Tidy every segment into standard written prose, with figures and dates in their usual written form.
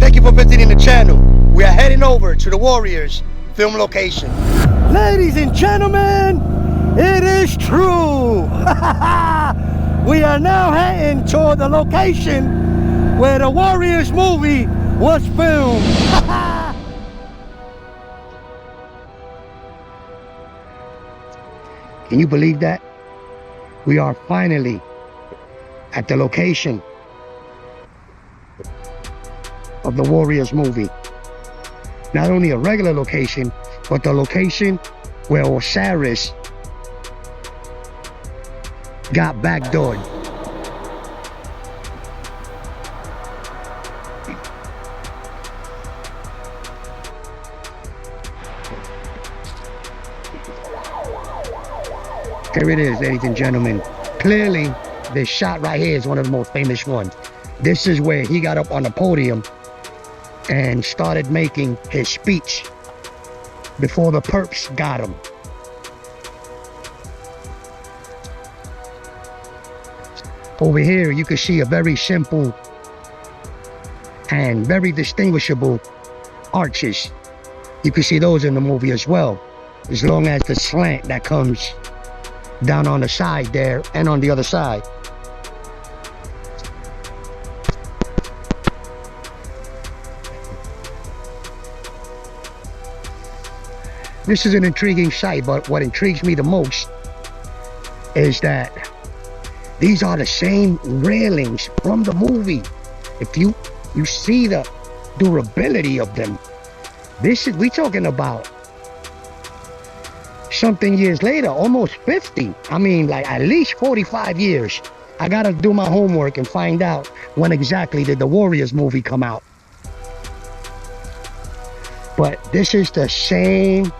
Thank you for visiting the channel. We are heading over to the Warriors film location. Ladies and gentlemen, it is true. We are now heading toward the location where the Warriors movie was filmed. Can you believe that? We are finally at the location of the Warriors movie. Not only a regular location, but the location where Cyrus got backdoored. Here it is, ladies and gentlemen. Clearly, this shot right here is one of the most famous ones. This is where he got up on the podium and started making his speech before the perps got him. Over here, you can see a very simple and very distinguishable arches. You can see those in the movie as well, as long as the slant that comes down on the side there and on the other side. This is an intriguing sight, but what intrigues me the most is that these are the same railings from the movie. If you see the durability of them, we talking about something years later, almost 50. I mean, like at least 45 years. I gotta do my homework and find out when exactly did the Warriors movie come out. But this is the same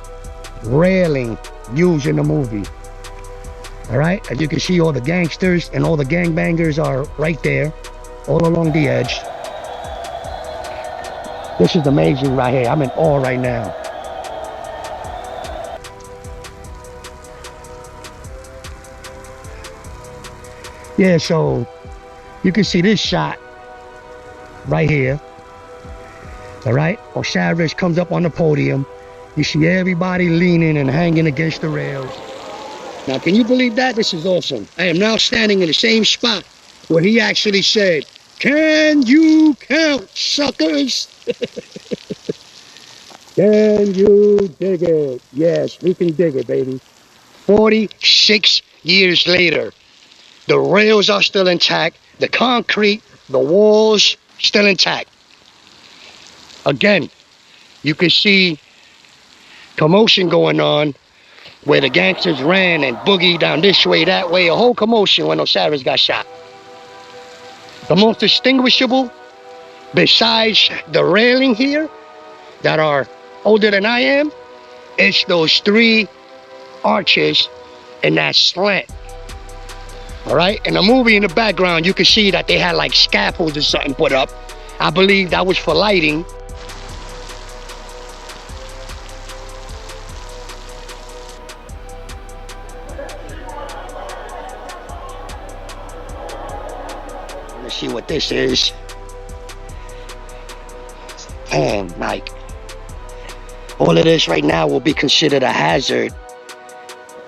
railing used in the movie. All right, as you can see, all the gangsters and all the gangbangers are right there, all along the edge. This is amazing right here. I'm in awe right now. Yeah, so you can see this shot right here. All right, Cyrus comes up on the podium. You see everybody leaning and hanging against the rails. Now, can you believe that? This is awesome. I am now standing in the same spot where he actually said, "Can you count, suckers?" Can you dig it? Yes, we can dig it, baby. 46 years later, the rails are still intact. The concrete, the walls, still intact. Again, you can see commotion going on where the gangsters ran and boogied down this way, that way, a whole commotion when Cyrus got shot. The most distinguishable, besides the railing here that are older than I am, it's those three arches and that slant. All right, in the movie in the background, you can see that they had like scaffolds or something put up. I believe that was for lighting. Let's see what this is. And like, all of this right now will be considered a hazard,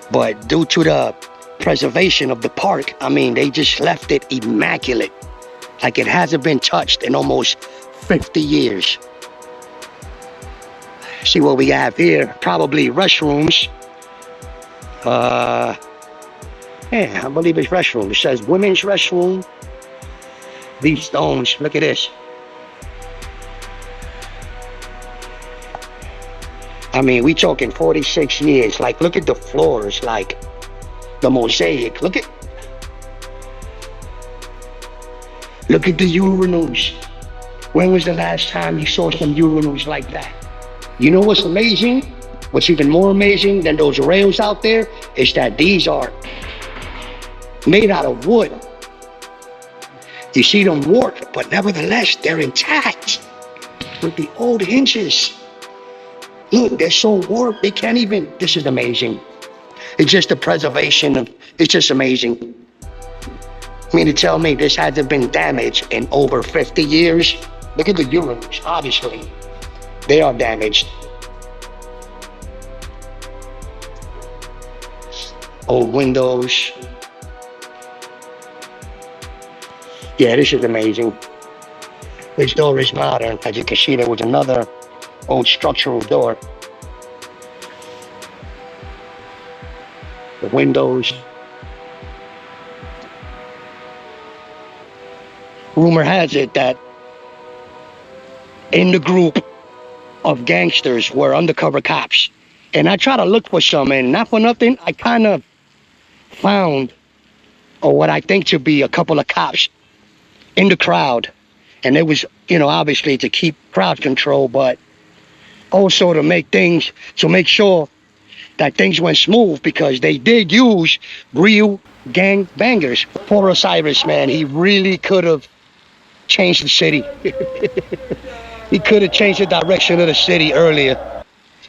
but due to the preservation of the park, I mean, they just left it immaculate, like it hasn't been touched in almost 50 years. See what we have here, probably restrooms. Yeah, I believe it's restroom. It says women's restroom. These stones, look at this. I mean, we talking 46 years. Like, look at the floors, like the mosaic. Look at the urinals. When was the last time you saw some urinals like that? You know what's amazing? What's even more amazing than those rails out there is that these are made out of wood. You see them warped, but nevertheless, they're intact with the old hinges. Look, they're so warped, they can't even, this is amazing. It's just the preservation of, it's just amazing. I mean, to tell me this hasn't been damaged in over 50 years, Look at the urinals, obviously. They are damaged. Old windows. Yeah, this is amazing. This door is modern. As you can see, there was another old structural door. The windows. Rumor has it that in the group of gangsters were undercover cops. And I tried to look for some, and not for nothing, I kind of found, or what I think to be, a couple of cops in the crowd. And it was, you know, obviously to keep crowd control, but also to make sure that things went smooth, because they did use real gang bangers. Poor Cyrus, man, he really could have changed the city. He could have changed the direction of the city earlier.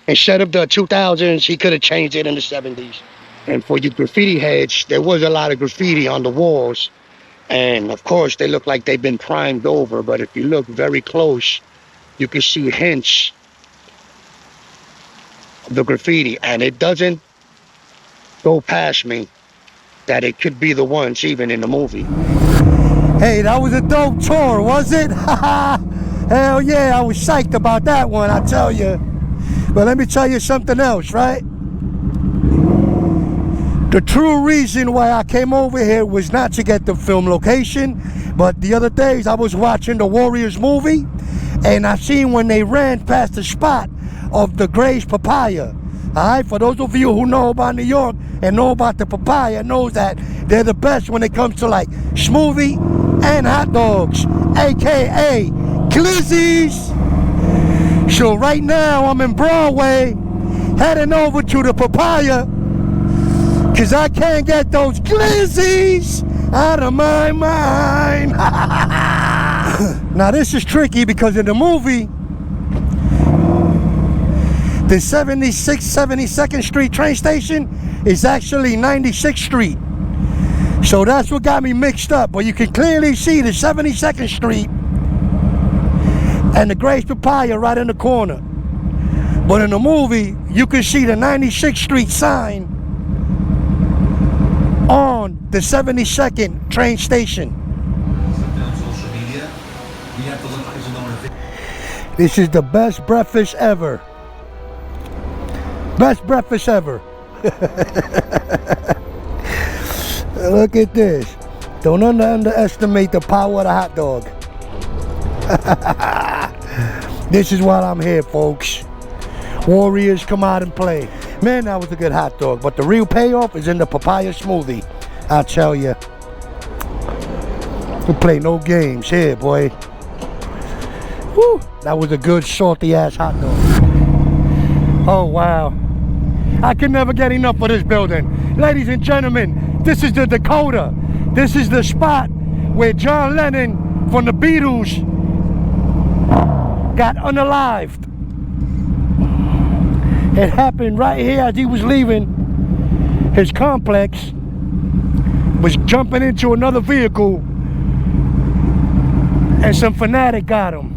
Instead of the 2000s, he could have changed it in the 70s. And for you graffiti heads, there was a lot of graffiti on the walls. And of course, they look like they've been primed over. But if you look very close, you can see hints of the graffiti. And it doesn't go past me that it could be the ones even in the movie. Hey, that was a dope tour, was it? Hell yeah, I was psyched about that one, I tell you. But let me tell you something else, right? The true reason why I came over here was not to get the film location, but the other days I was watching the Warriors movie, and I seen when they ran past the spot of the Gray's Papaya. Alright, for those of you who know about New York and know about the Papaya, knows that they're the best when it comes to like smoothie and hot dogs, aka glizzies. So right now I'm in Broadway, heading over to the Papaya, cause I can't get those glizzies out of my mind. Now this is tricky because in the movie, the 72nd Street train station is actually 96th Street. So that's what got me mixed up. But you can clearly see the 72nd Street and the Gray's Papaya right in the corner. But in the movie, you can see the 96th Street sign on the 72nd train station. This is the best breakfast ever. Best breakfast ever. Look at this. Don't underestimate the power of the hot dog. This is what I'm here, folks. Warriors, come out and play. Man, that was a good hot dog, but the real payoff is in the papaya smoothie. I tell you. We play no games here, boy. Woo, that was a good salty ass hot dog. Oh wow. I can never get enough of this building. Ladies and gentlemen, this is the Dakota. This is the spot where John Lennon from the Beatles got unalived. It happened right here as he was leaving his complex, was jumping into another vehicle, and some fanatic got him.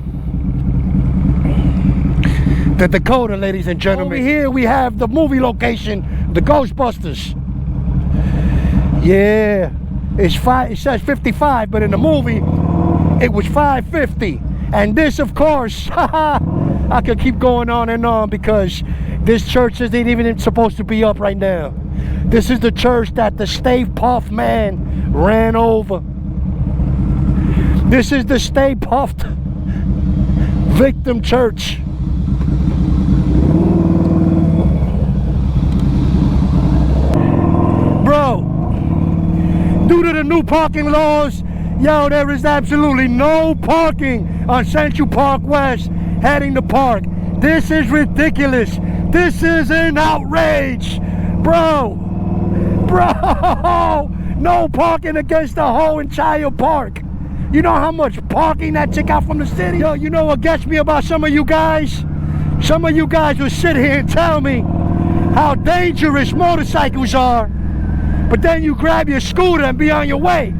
The Dakota, ladies and gentlemen. Over here we have the movie location, the Ghostbusters. Yeah, it says 55, but in the movie it was 550. And this, of course, I could keep going on and on because this church isn't even supposed to be up right now. This is the church that the Stay Puft man ran over. This is the Stay Puft victim church. Bro, due to the new parking laws, yo, there is absolutely no parking on Central Park West heading to Park. This is ridiculous. This is an outrage. Bro, no parking against the whole entire park. You know how much parking that took out from the city? Yo, you know what gets me about some of you guys? Some of you guys will sit here and tell me how dangerous motorcycles are, but then you grab your scooter and be on your way.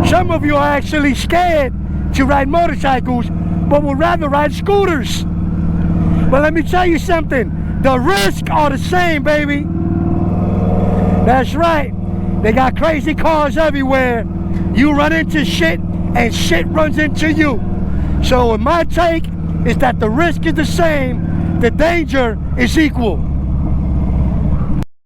Some of you are actually scared to ride motorcycles, but would rather ride scooters. But let me tell you something, the risks are the same, baby. That's right. They got crazy cars everywhere. You run into shit, and shit runs into you. So my take is that the risk is the same, the danger is equal.